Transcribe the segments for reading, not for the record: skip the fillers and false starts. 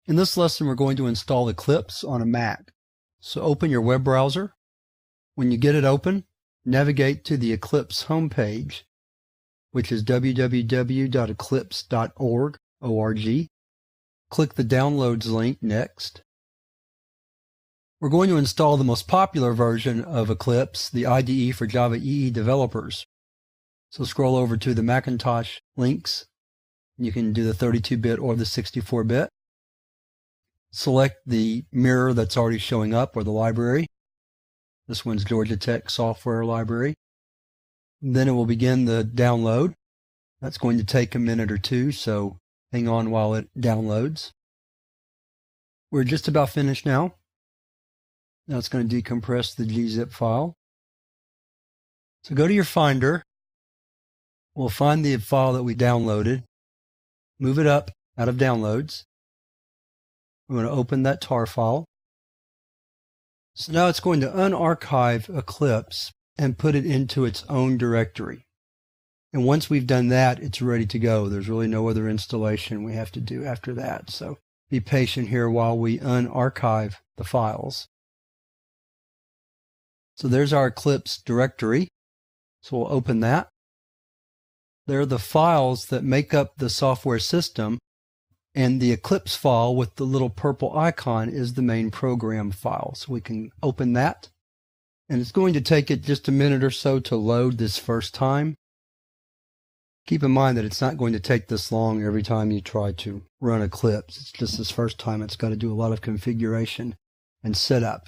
In this lesson, we're going to install Eclipse on a Mac. So open your web browser. When you get it open, navigate to the Eclipse homepage, which is www.eclipse.org. Click the Downloads link next. We're going to install the most popular version of Eclipse, the IDE for Java EE developers. So scroll over to the Macintosh links. You can do the 32-bit or the 64-bit. Select the mirror that's already showing up or the library. This one's Georgia Tech Software Library. Then it will begin the download. That's going to take a minute or two, so hang on while it downloads. We're just about finished now. Now it's going to decompress the gzip file. So go to your Finder. We'll find the file that we downloaded. Move it up out of Downloads. We're going to open that tar file. So now it's going to unarchive Eclipse and put it into its own directory. And once we've done that, it's ready to go. There's really no other installation we have to do after that. So be patient here while we unarchive the files. So there's our Eclipse directory. So we'll open that. There are the files that make up the software system. And the Eclipse file with the little purple icon is the main program file. So we can open that. And it's going to take it just a minute or so to load this first time. Keep in mind that it's not going to take this long every time you try to run Eclipse. It's just this first time it's got to do a lot of configuration and setup.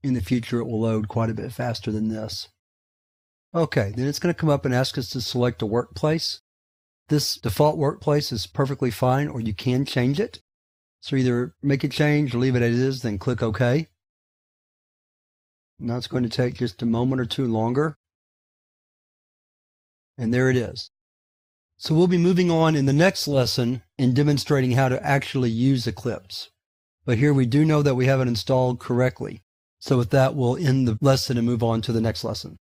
In the future it will load quite a bit faster than this. Okay, then it's going to come up and ask us to select a workplace. This default workplace is perfectly fine, or you can change it. So either make a change or leave it as is, then click OK. Now it's going to take just a moment or two longer. And there it is. So we'll be moving on in the next lesson in demonstrating how to actually use Eclipse. But here we do know that we have it installed correctly. So with that, we'll end the lesson and move on to the next lesson.